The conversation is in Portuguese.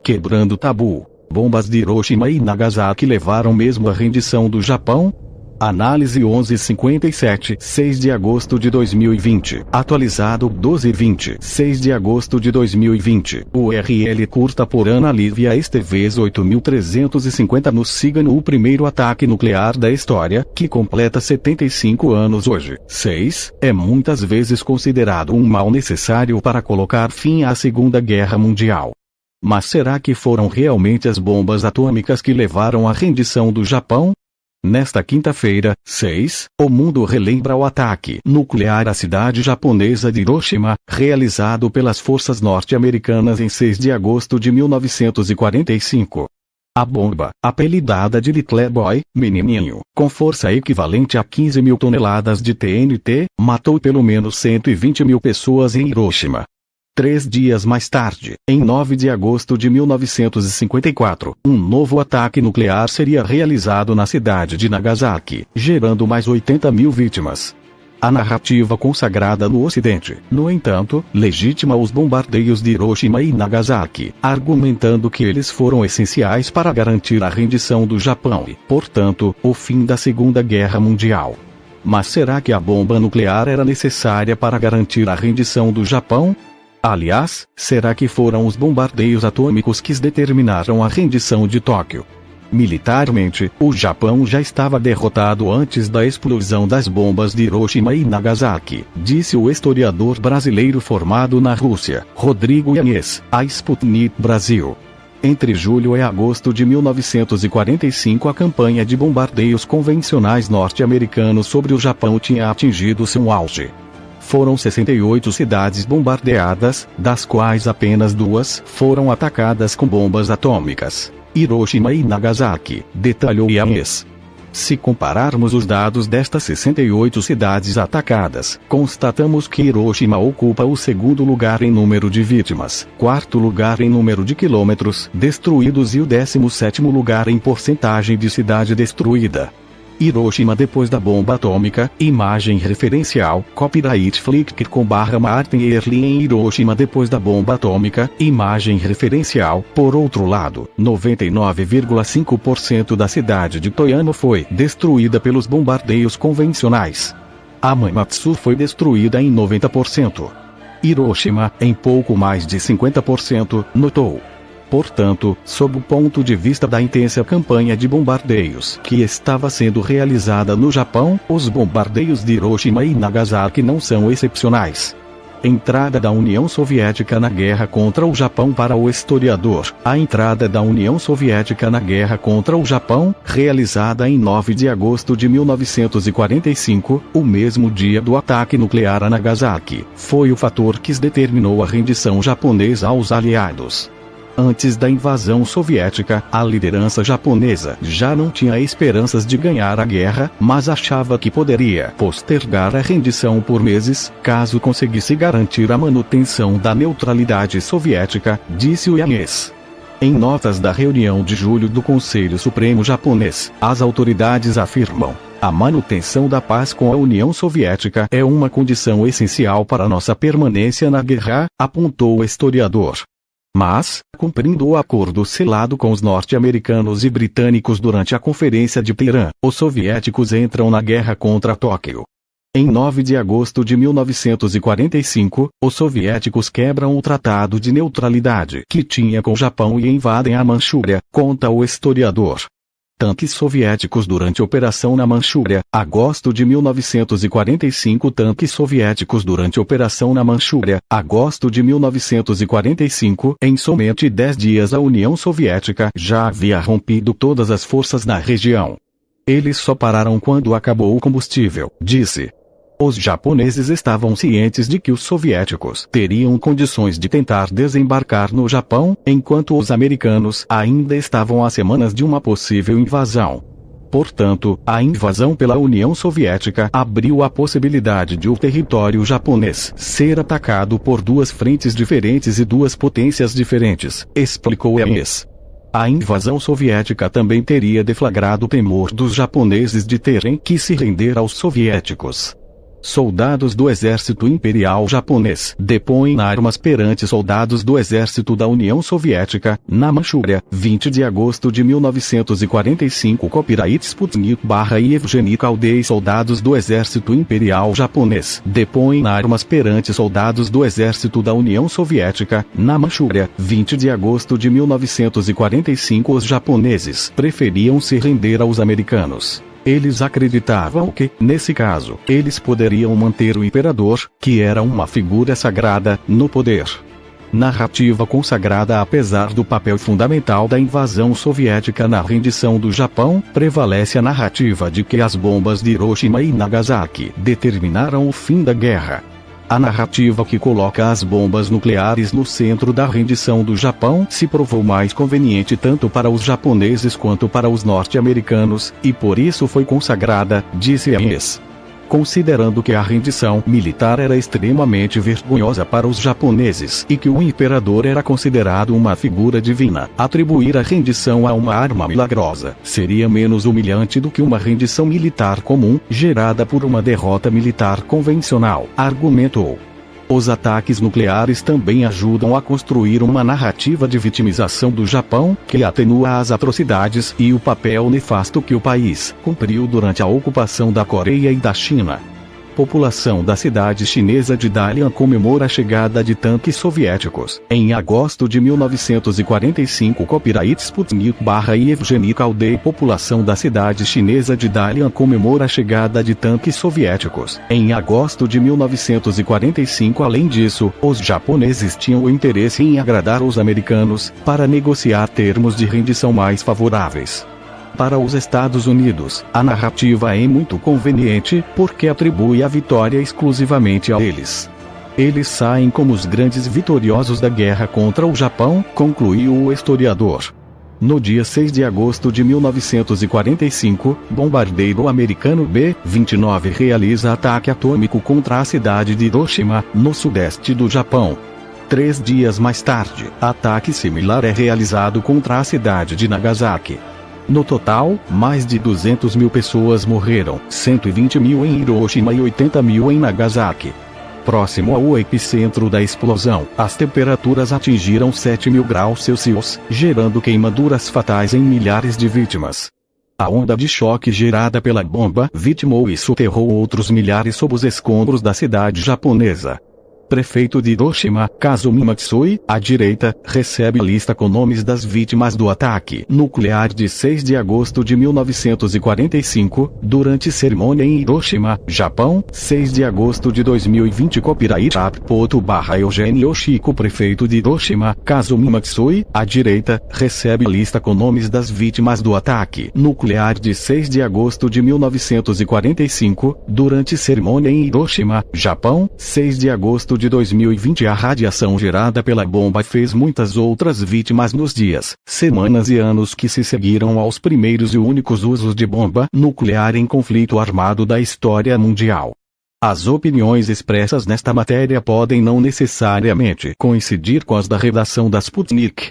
Quebrando tabu. Bombas de Hiroshima e Nagasaki levaram mesmo à rendição do Japão? Análise 1157, 6 de agosto de 2020. Atualizado 1220, 6 de agosto de 2020. URL curta por Ana Lívia Esteves 8350 no signo o primeiro ataque nuclear da história, que completa 75 anos hoje. 6. É muitas vezes considerado um mal necessário para colocar fim à Segunda Guerra Mundial. Mas será que foram realmente as bombas atômicas que levaram à rendição do Japão? Nesta quinta-feira, 6, o mundo relembra o ataque nuclear à cidade japonesa de Hiroshima, realizado pelas forças norte-americanas em 6 de agosto de 1945. A bomba, apelidada de Little Boy, menininho, com força equivalente a 15 mil toneladas de TNT, matou pelo menos 120 mil pessoas em Hiroshima. 3 dias mais tarde, em 9 de agosto de 1954, um novo ataque nuclear seria realizado na cidade de Nagasaki, gerando mais 80 mil vítimas. A narrativa consagrada no Ocidente, no entanto, legitima os bombardeios de Hiroshima e Nagasaki, argumentando que eles foram essenciais para garantir a rendição do Japão e, portanto, o fim da Segunda Guerra Mundial. Mas será que a bomba nuclear era necessária para garantir a rendição do Japão? Aliás, será que foram os bombardeios atômicos que determinaram a rendição de Tóquio? Militarmente, o Japão já estava derrotado antes da explosão das bombas de Hiroshima e Nagasaki, disse o historiador brasileiro formado na Rússia, Rodrigo Yanez, à Sputnik Brasil. Entre julho e agosto de 1945 a campanha de bombardeios convencionais norte-americanos sobre o Japão tinha atingido seu auge. Foram 68 cidades bombardeadas, das quais apenas 2 foram atacadas com bombas atômicas: Hiroshima e Nagasaki, detalhou Yanez. Se compararmos os dados destas 68 cidades atacadas, constatamos que Hiroshima ocupa o segundo lugar em número de vítimas, quarto lugar em número de quilômetros destruídos e o 17º lugar em porcentagem de cidade destruída. Hiroshima depois da bomba atômica, imagem referencial, copyright Flickr.com/Martin Early em Hiroshima depois da bomba atômica, imagem referencial. Por outro lado, 99,5% da cidade de Toyama foi destruída pelos bombardeios convencionais. Hamamatsu foi destruída em 90%. Hiroshima, em pouco mais de 50%, notou. Portanto, sob o ponto de vista da intensa campanha de bombardeios que estava sendo realizada no Japão, os bombardeios de Hiroshima e Nagasaki não são excepcionais. Entrada da União Soviética na guerra contra o Japão. Para o historiador, a entrada da União Soviética na guerra contra o Japão, realizada em 9 de agosto de 1945, o mesmo dia do ataque nuclear a Nagasaki, foi o fator que determinou a rendição japonesa aos aliados. Antes da invasão soviética, a liderança japonesa já não tinha esperanças de ganhar a guerra, mas achava que poderia postergar a rendição por meses, caso conseguisse garantir a manutenção da neutralidade soviética, disse o Yanez. Em notas da reunião de julho do Conselho Supremo japonês, as autoridades afirmam: a manutenção da paz com a União Soviética é uma condição essencial para nossa permanência na guerra, apontou o historiador. Mas, cumprindo o acordo selado com os norte-americanos e britânicos durante a Conferência de Teherã, os soviéticos entram na guerra contra Tóquio. Em 9 de agosto de 1945, os soviéticos quebram o Tratado de Neutralidade que tinha com o Japão e invadem a Manchúria, conta o historiador. Tanques soviéticos durante a Operação na Manchúria, agosto de 1945. Tanques soviéticos durante a Operação na Manchúria, agosto de 1945. Em somente 10 dias a União Soviética já havia rompido todas as forças na região. Eles só pararam quando acabou o combustível, disse. Os japoneses estavam cientes de que os soviéticos teriam condições de tentar desembarcar no Japão, enquanto os americanos ainda estavam a semanas de uma possível invasão. Portanto, a invasão pela União Soviética abriu a possibilidade de o território japonês ser atacado por 2 frentes diferentes e 2 potências diferentes, explicou Yanez. A invasão soviética também teria deflagrado o temor dos japoneses de terem que se render aos soviéticos. Soldados do Exército Imperial Japonês depõem armas perante soldados do Exército da União Soviética, na Manchúria, 20 de agosto de 1945. Copyright Sputnik / Evgeny Kaldei. Soldados do Exército Imperial Japonês depõem armas perante soldados do Exército da União Soviética, na Manchúria, 20 de agosto de 1945. Os japoneses preferiam se render aos americanos. Eles acreditavam que, nesse caso, eles poderiam manter o imperador, que era uma figura sagrada, no poder. Narrativa consagrada. Apesar do papel fundamental da invasão soviética na rendição do Japão, prevalece a narrativa de que as bombas de Hiroshima e Nagasaki determinaram o fim da guerra. A narrativa que coloca as bombas nucleares no centro da rendição do Japão se provou mais conveniente tanto para os japoneses quanto para os norte-americanos, e por isso foi consagrada, disse Ames. Considerando que a rendição militar era extremamente vergonhosa para os japoneses e que o imperador era considerado uma figura divina, atribuir a rendição a uma arma milagrosa seria menos humilhante do que uma rendição militar comum, gerada por uma derrota militar convencional, argumentou. Os ataques nucleares também ajudam a construir uma narrativa de vitimização do Japão, que atenua as atrocidades e o papel nefasto que o país cumpriu durante a ocupação da Coreia e da China. População da cidade chinesa de Dalian comemora a chegada de tanques soviéticos. Em agosto de 1945. Copyright Sputnik / Evgeny Kaldei. População da cidade chinesa de Dalian comemora a chegada de tanques soviéticos. Em agosto de 1945. Além disso, os japoneses tinham o interesse em agradar os americanos, para negociar termos de rendição mais favoráveis. Para os Estados Unidos, a narrativa é muito conveniente, porque atribui a vitória exclusivamente a eles. Eles saem como os grandes vitoriosos da guerra contra o Japão, concluiu o historiador. No dia 6 de agosto de 1945, bombardeiro americano B-29 realiza ataque atômico contra a cidade de Hiroshima, no sudeste do Japão. 3 dias mais tarde, ataque similar é realizado contra a cidade de Nagasaki. No total, mais de 200 mil pessoas morreram, 120 mil em Hiroshima e 80 mil em Nagasaki. Próximo ao epicentro da explosão, as temperaturas atingiram 7.000 graus Celsius, gerando queimaduras fatais em milhares de vítimas. A onda de choque gerada pela bomba vitimou e soterrou outros milhares sob os escombros da cidade japonesa. Prefeito de Hiroshima, Kazumi Matsui, à direita, recebe a lista com nomes das vítimas do ataque nuclear de 6 de agosto de 1945, durante cerimônia em Hiroshima, Japão, 6 de agosto de 2020. Copyright /Eugênio Yoshiko. Prefeito de Hiroshima, Kazumi Matsui, à direita, recebe a lista com nomes das vítimas do ataque nuclear de 6 de agosto de 1945, durante cerimônia em Hiroshima, Japão, 6 de agosto de 2020. A radiação gerada pela bomba fez muitas outras vítimas nos dias, semanas e anos que se seguiram aos primeiros e únicos usos de bomba nuclear em conflito armado da história mundial. As opiniões expressas nesta matéria podem não necessariamente coincidir com as da redação da Sputnik.